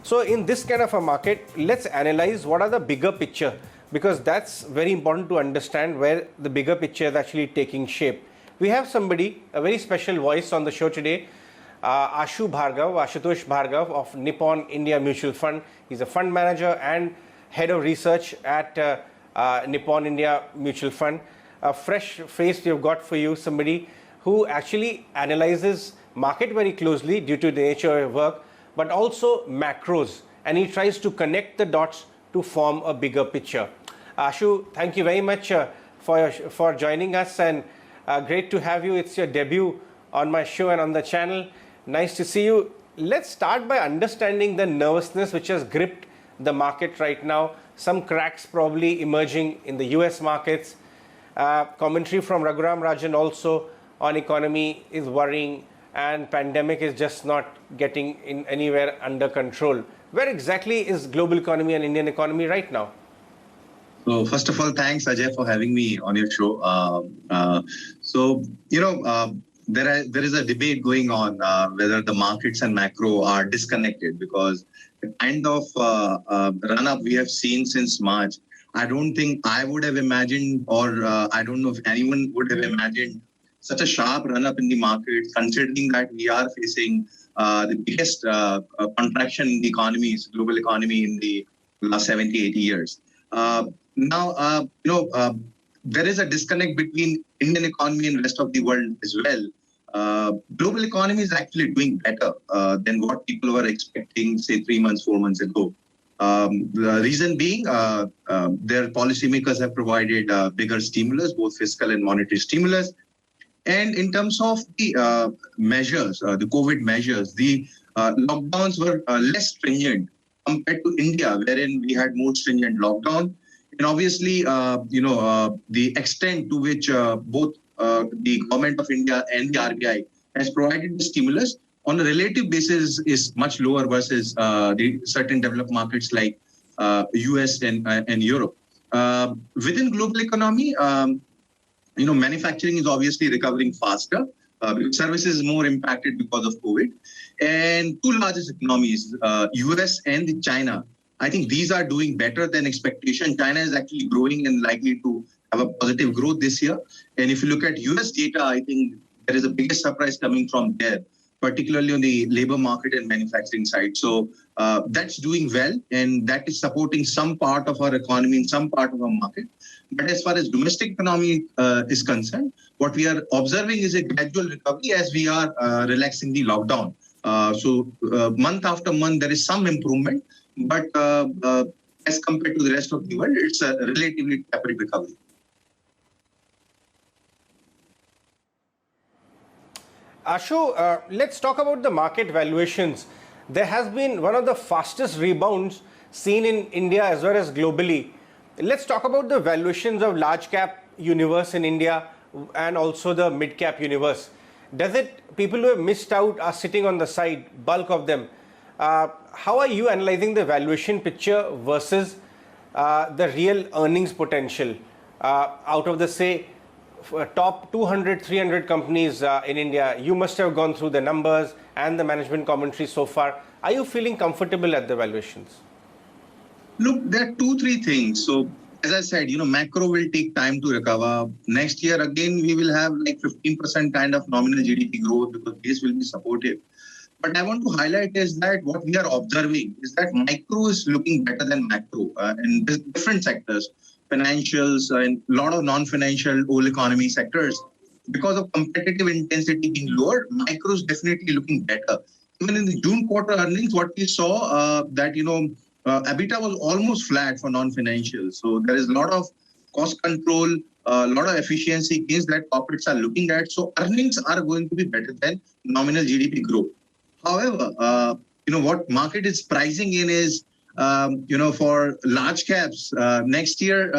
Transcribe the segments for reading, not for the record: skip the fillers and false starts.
So in this kind of a market, let's analyze what are the bigger picture, because that's very important to understand where the bigger picture is actually taking shape. We have somebody, a very special voice on the show today, Ashutosh Bhargava of Nippon India Mutual Fund. He's a fund manager and head of research at Nippon India Mutual Fund. A fresh face we've got for you, somebody who actually analyzes market very closely due to the nature of work, but also macros, and he tries to connect the dots to form a bigger picture. Ashu, thank you very much for joining us, and great to have you. It's your debut on my show and on the channel. Nice to see you. Let's start by understanding the nervousness which has gripped the market right now. Some cracks probably emerging in the US markets. Commentary from Raghuram Rajan also on economy is worrying, and pandemic is just not getting anywhere under control. Where exactly is global economy and Indian economy right now? So first of all, thanks Ajay for having me on your show. There is a debate going on whether the markets and macro are disconnected, because the kind of run-up we have seen since March, I don't think I would have imagined, or I don't know if anyone would have imagined such a sharp run-up in the market, considering that we are facing the biggest contraction in the economies, global economy, in the last 70, 80 years. There is a disconnect between Indian economy and rest of the world as well. Global economy is actually doing better than what people were expecting, say, 3 months, 4 months ago. The reason being, their policymakers have provided bigger stimulus, both fiscal and monetary stimulus. And in terms of the measures, the COVID measures, the lockdowns were less stringent compared to India, wherein we had more stringent lockdown. And obviously, the extent to which both the government of India and the RBI has provided the stimulus on a relative basis is much lower versus the certain developed markets like US and Europe. Within global economy, manufacturing is obviously recovering faster. Because services is more impacted because of COVID. And two largest economies, US and China, I think these are doing better than expectation. China is actually growing and likely to have a positive growth this year. And if you look at US data, I think there is a biggest surprise coming from there, particularly on the labor market and manufacturing side. So that's doing well, and that is supporting some part of our economy in some part of our market. But as far as domestic economy is concerned, what we are observing is a gradual recovery as we are relaxing the lockdown. So month after month, there is some improvement, but as compared to the rest of the world, it's a relatively tepid recovery. Ashu, let's talk about the market valuations. There has been one of the fastest rebounds seen in India as well as globally. Let's talk about the valuations of large cap universe in India and also the mid cap universe. People who have missed out are sitting on the side, bulk of them. How are you analyzing the valuation picture versus the real earnings potential out of the, say, top 200, 300 companies in India? You must have gone through the numbers and the management commentary so far. Are you feeling comfortable at the valuations? Look, there are 2-3 things. So, as I said, macro will take time to recover. Next year, again, we will have like 15% kind of nominal GDP growth because this will be supportive. But I want to highlight is that what we are observing is that micro is looking better than macro in different sectors, financials and a lot of non-financial old economy sectors. Because of competitive intensity being lower, micro is definitely looking better. Even in the June quarter earnings, what we saw that, EBITDA was almost flat for non-financial. So there is a lot of cost control, a lot of efficiency gains that corporates are looking at. So earnings are going to be better than nominal GDP growth. However, what market is pricing in is, for large caps, next year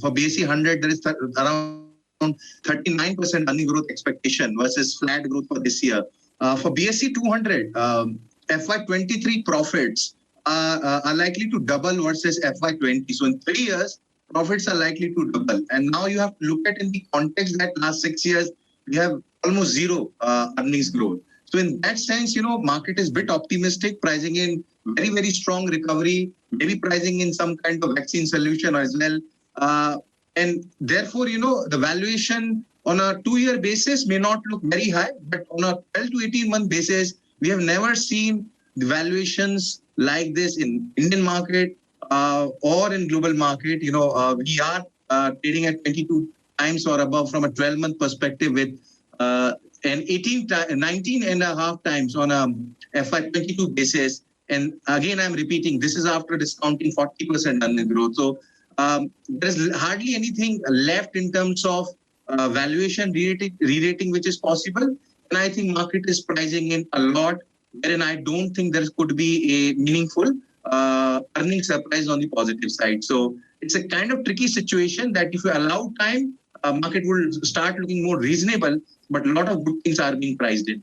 for BSE 100, there is around 39% earning growth expectation versus flat growth for this year. For BSE 200, FY23 profits are likely to double versus FY20. So in 3 years, profits are likely to double. And now you have to look at in the context that last 6 years, we have almost zero earnings growth. So in that sense, market is a bit optimistic, pricing in very, very strong recovery, maybe pricing in some kind of vaccine solution as well. And therefore, the valuation on a 2-year basis may not look very high, but on a 12 to 18-month basis, we have never seen the valuations like this in Indian market or in global market. We are trading at 22 times or above from a 12-month perspective with and 19 and a half times on a FY22 basis. And again, I'm repeating, this is after discounting 40% earning growth. So there's hardly anything left in terms of valuation re-rating which is possible. And I think market is pricing in a lot, wherein I don't think there could be a meaningful earning surprise on the positive side. So it's a kind of tricky situation that if you allow time, market will start looking more reasonable, but a lot of good things are being priced in.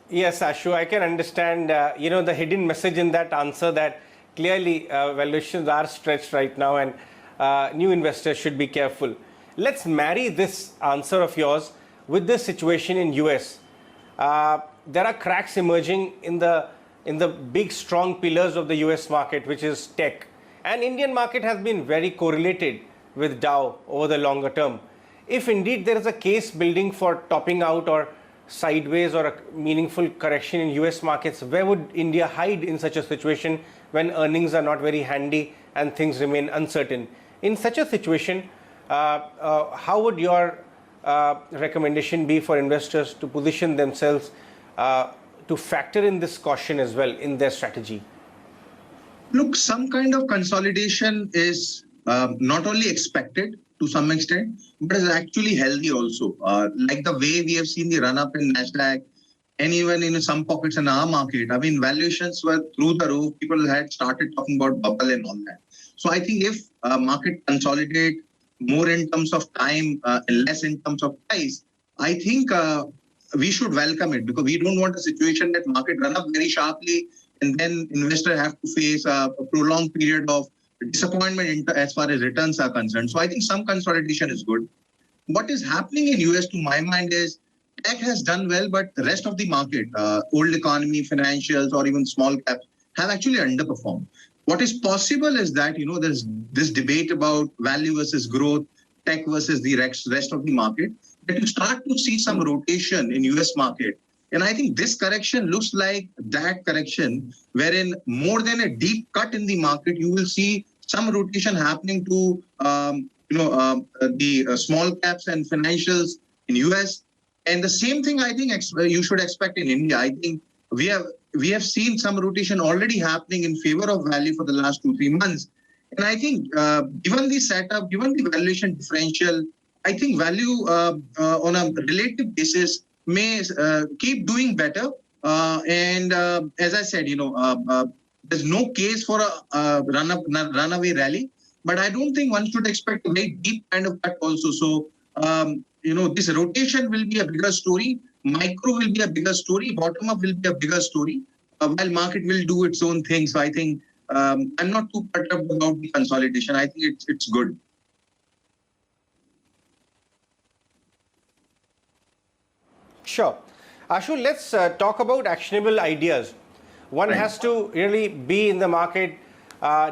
Yes, Ashu, I can understand, the hidden message in that answer that clearly valuations are stretched right now and new investors should be careful. Let's marry this answer of yours with the situation in US. There are cracks emerging in the big strong pillars of the US market, which is tech. And Indian market has been very correlated with Dow over the longer term. If indeed there is a case building for topping out or sideways or a meaningful correction in US markets, where would India hide in such a situation when earnings are not very handy and things remain uncertain? In such a situation, how would your recommendation be for investors to position themselves to factor in this caution as well in their strategy? Look, some kind of consolidation is not only expected to some extent, but is actually healthy also. Like the way we have seen the run-up in Nasdaq and even in some pockets in our market. I mean, valuations were through the roof. People had started talking about bubble and all that. So I think if market consolidate more in terms of time and less in terms of price, I think we should welcome it, because we don't want a situation that market run up very sharply and then investors have to face a prolonged period of disappointment as far as returns are concerned. So I think some consolidation is good. What is happening in US to my mind is tech has done well, but the rest of the market, old economy, financials, or even small caps have actually underperformed. What is possible is that, there's this debate about value versus growth, tech versus the rest of the market, that you start to see some rotation in US market. And I think this correction looks like that correction, wherein more than a deep cut in the market, you will see some rotation happening to, the small caps and financials in US. And the same thing I think you should expect in India. I think we have seen some rotation already happening in favor of value for the last 2-3 months. And I think given the setup, given the valuation differential, I think value on a relative basis may keep doing better. And as I said, there's no case for a runaway rally, but I don't think one should expect a very deep kind of cut also. So, this rotation will be a bigger story. Micro will be a bigger story. Bottom up will be a bigger story, while market will do its own thing. So I think I'm not too perturbed about the consolidation. I think it's good. Sure. Ashu, let's talk about actionable ideas. One has to really be in the market,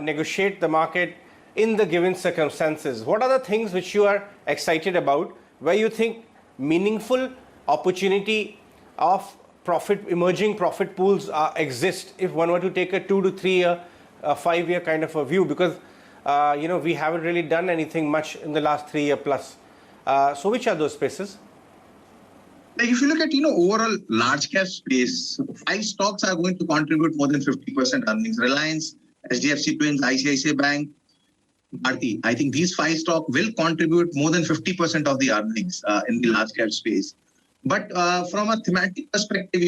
negotiate the market in the given circumstances. What are the things which you are excited about, where you think meaningful opportunity of emerging profit pools exist if one were to take a 2 to 3 year, 5 year kind of a view? Because, we haven't really done anything much in the last 3 year plus. So which are those spaces? Like if you look at, overall large cap space, 5 stocks are going to contribute more than 50% earnings. Reliance, HDFC Twins, ICICI Bank, Bharti. I think these 5 stocks will contribute more than 50% of the earnings in the large cap space. But from a thematic perspective,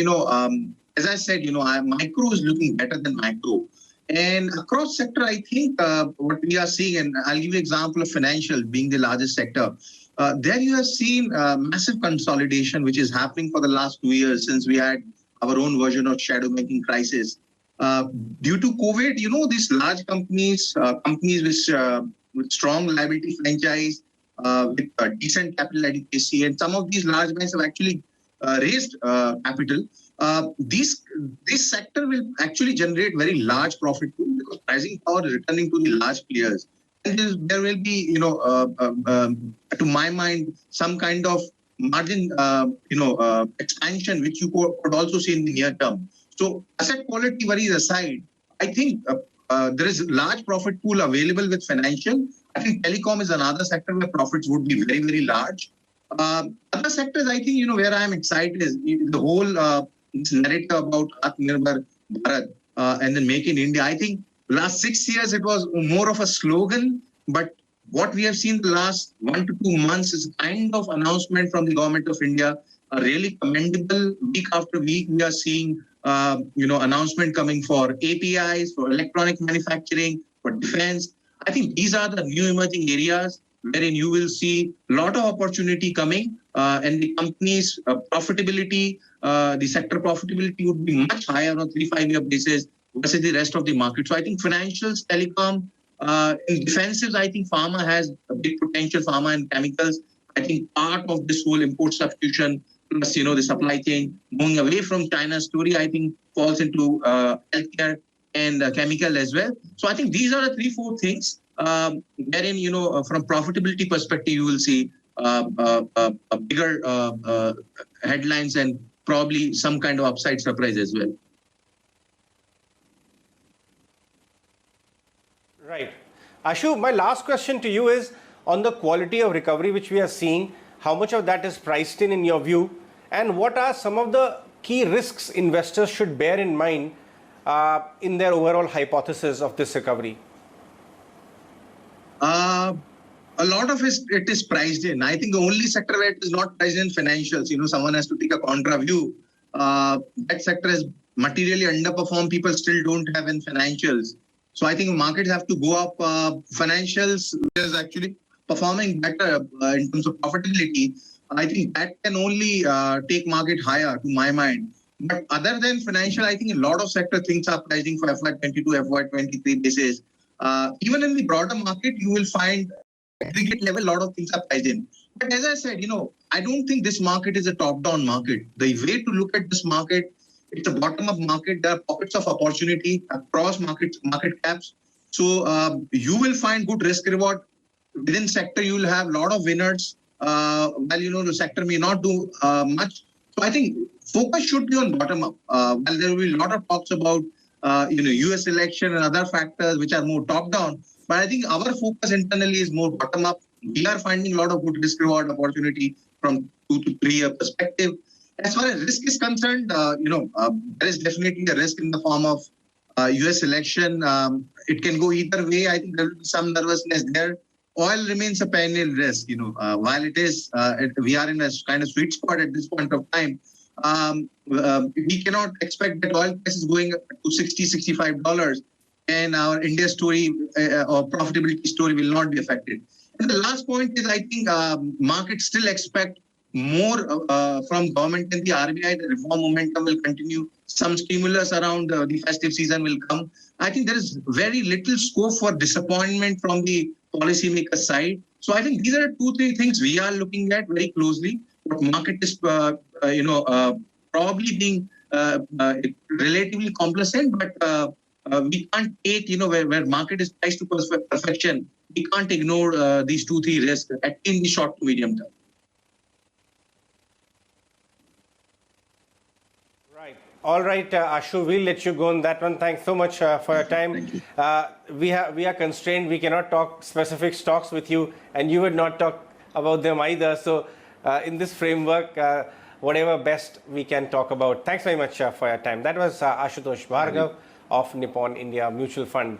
as I said, micro is looking better than macro. And across sector, I think what we are seeing, and I'll give you an example of financial being the largest sector. There you have seen massive consolidation, which is happening for the last 2 years since we had our own version of shadow banking crisis. Due to COVID, these large companies with strong liability franchise, with decent capital adequacy, and some of these large banks have actually raised capital, this sector will actually generate very large profit pool because pricing power is returning to the large players. And there will be, to my mind, some kind of margin, expansion, which you could also see in the near term. So asset quality worries aside, I think there is large profit pool available with financial. I think telecom is another sector where profits would be very, very large. Other sectors, I think, where I am excited is the whole this narrative about Atmanirbhar Bharat and then Make in India. I think last 6 years it was more of a slogan, but what we have seen the last 1 to 2 months is kind of announcement from the government of India, really commendable. Week after week, we are seeing announcement coming for APIs, for electronic manufacturing, for defense. I think these are the new emerging areas wherein you will see a lot of opportunity coming, and the company's profitability, the sector profitability would be much higher on a 3-5 year basis versus the rest of the market. So I think financials, telecom, in defensives, I think pharma has a big potential, pharma and chemicals. I think part of this whole import substitution, plus, the supply chain moving away from China's story, I think falls into healthcare and chemical as well. So I think these are the 3-4 things wherein, from profitability perspective, you will see a bigger headlines and probably some kind of upside surprise as well. Right. Ashu, my last question to you is on the quality of recovery which we are seeing. How much of that is priced in your view? And what are some of the key risks investors should bear in mind in their overall hypothesis of this recovery? A lot of it is priced in. I think the only sector where it is not priced in financials, someone has to take a contra view. That sector has materially underperformed. People still don't have in financials. So I think markets have to go up. Financials is actually performing better in terms of profitability. I think that can only take market higher, to my mind. But other than financial, I think a lot of sector things are pricing for FY22, FY23 basis. Even in the broader market, you will find aggregate level, a lot of things are priced in. But as I said, I don't think this market is a top-down market. The way to look at this market, it's a bottom-up market. There are pockets of opportunity across market caps. So you will find good risk reward. Within sector, you will have a lot of winners. While, the sector may not do much. So I think focus should be on bottom-up. While there will be a lot of talks about, US election and other factors which are more top-down. But I think our focus internally is more bottom-up. We are finding a lot of good risk-reward opportunity from 2 to 3 year perspective. As far as risk is concerned, there is definitely a risk in the form of US election. It can go either way. I think there will be some nervousness there. Oil remains a perennial risk. While it is, we are in a kind of sweet spot at this point of time. We cannot expect that oil price is going up to $60, $65, and our India story or profitability story will not be affected. And the last point is, I think markets still expect more from government and the RBI. The reform momentum will continue. Some stimulus around the festive season will come. I think there is very little scope for disappointment from the policymaker side. So I think these are 2-3 things we are looking at very closely. But market is, probably being relatively complacent, but we can't take, where market is priced to perfection, we can't ignore these 2-3 risks, at in the short to medium term. Right. All right, Ashu, we'll let you go on that one. Thanks so much for your time. Thank you. We are constrained. We cannot talk specific stocks with you, and you would not talk about them either. So in this framework, whatever best we can talk about. Thanks very much for your time. That was Ashutosh Bhargava of Nippon India Mutual Fund.